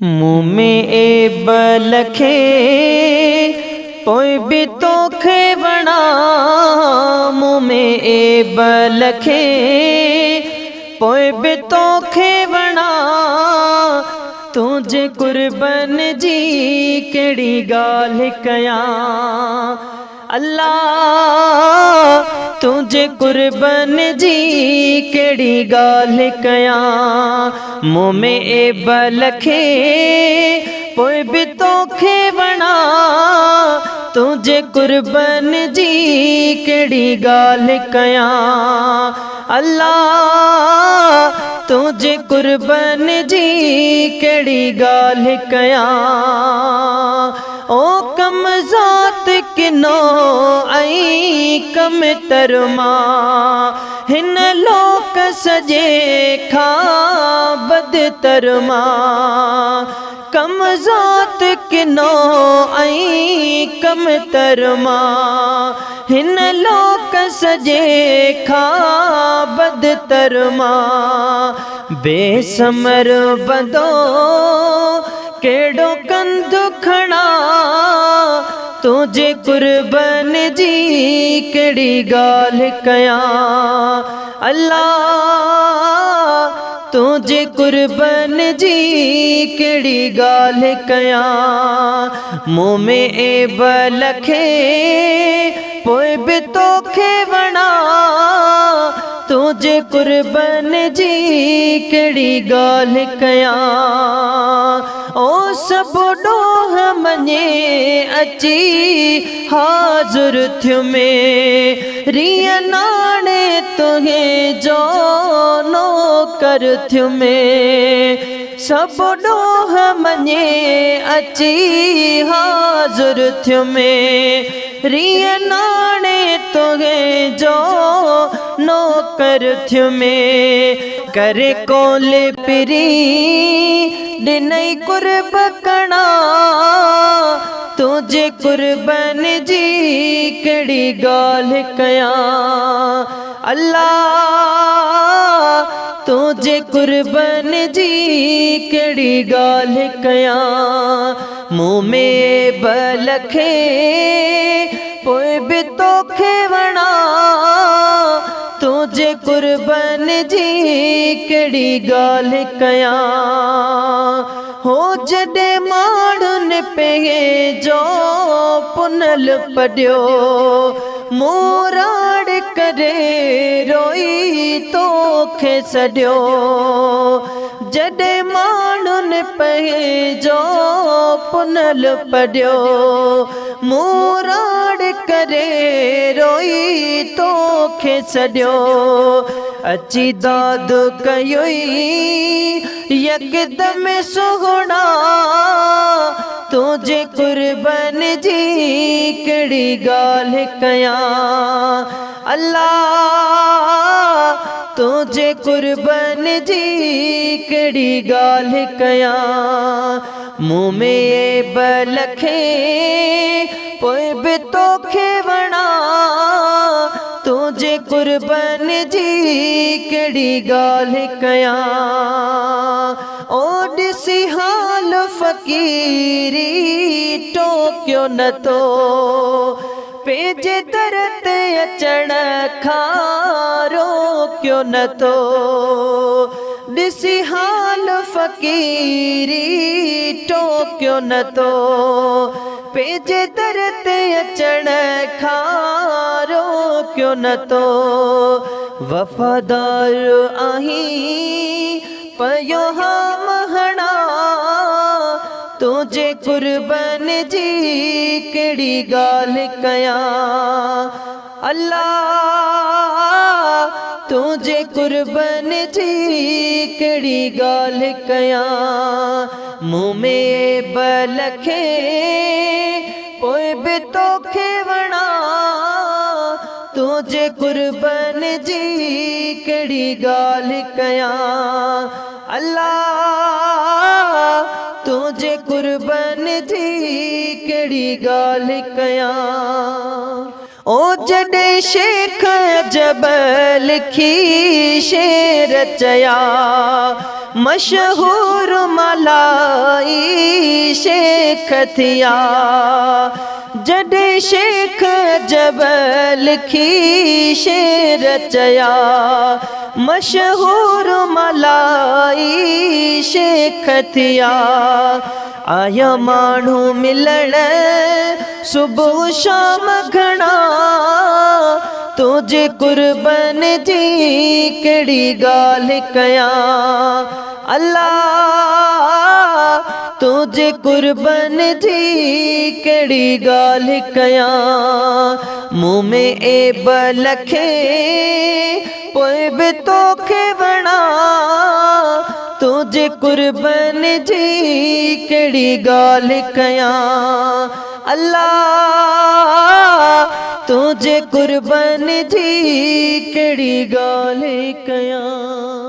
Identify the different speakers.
Speaker 1: मुँह में एब लखे पोइ भी तोखे वणा। मुँह में एब लखे पोइ भी तोखे वणा। तुझे कुर्बन जी केड़ी गाल कयां। अल्लाह तुझे कुर्बन जी केड़ी गाल कयां। मुँह में एब लखे पोइ भी तोखे वणा। तुझे कुर्बन जी केड़ी गाल कयां। अल्लाह तुझे कुर्बन जी केड़ी गाल कयां। ओ कम ज़ात किनो आई कम तरमा। हिन लोक सजे खा बदतरमा। कम ज़ात किनो आई कम तरमा। हिन लोक सजे खा बदतरमा। बेसमर बंदो केड़ो कंधु खणा। तुझे कुर्बन जी केड़ी गाल कयां। अल्लाह तुझे कुर्बन जी केड़ी गाल कयां। मुँह में एब लखे पोइ भी तोखे वणा। तुझे कुर्बन जी केड़ी गाल कयां। ओ सब डोह मने अची हाज़ुर थियो में। रिया नाणे तुहे जो नौकर थियो में। सब डोह मने अची हाज़ुर थियो में। रिया नाणे तुहे जो नौकर थियो में। करे कोल पिरी दिनई कुर्ब कणा। तुझे कुर्बन जी केड़ी गाल कयां। अल्लाह तुझे कुर्बन जी केड़ी गाल कयां। मुँह में बलखे पोइ भी तोखे वणा। तुझे कुर्बन जी केड़ी गाल कयां। हो जडे माण्हुनि पे जो पुनल पढ़ियो। मुँह राड़ करे रोई तोखे सॾियो। जडे माण्हुनि पे जो पुनल पढ़ियो। मुँह राड़ करे रोई तोखे सॾियो। अची दाद कयोई यकदम सुगुणा। तुझे कुर्बन जी केड़ी गाल कयां। अल्लाह तुझे कुर्बन जी केड़ी गाल कयां। मुँह में एब लखे पोइ भी तोखे वणा। तुझे कुर्बन जी केड़ी गाल कयां। ओ ॾिसी हाल फ़कीरी टोकियो न तो। पंहिंजे दर ते अचण खां रोकियो न तो। ॾिसी हाल फ़कीरी टोकियो न तो। पंहिंजे दर ते अचण खां रोकियो न तो। वफ़ादार आहीं पयो हम हणा। तुझे कुर्बन जी केड़ी गाल कयां। अल्लाह तुझे कुर्बन जी केड़ी गाल कयां। मुँह में एब लखे पोइ भी तोखे वणा। तुझे कुर्बन जी केड़ी गाल कयां। अल्लाह तुझे कुर्बन जी केड़ी गाल कयां। ओ जडे शेख जबल की शेर चया। मशहूर मलाई शेख थिया जॾे शेख जबल खी शेर चया मशहूर मलाई शेख थिया आया माण्हू मिलण सुबुह शाम घणा तुझे कुर्बन जी कहिड़ी ॻाल्हि कयां अल्लाह तुझे कुर्बन जी कहिड़ी ॻाल्हि कयां मुँह में ऐब लखे पोइ बि तोखे वणा तुझे कुर्बन जी कहिड़ी ॻाल्हि कयां अल्लाह तुझे कुर्बन जी कहिड़ी ॻाल्हि कयां।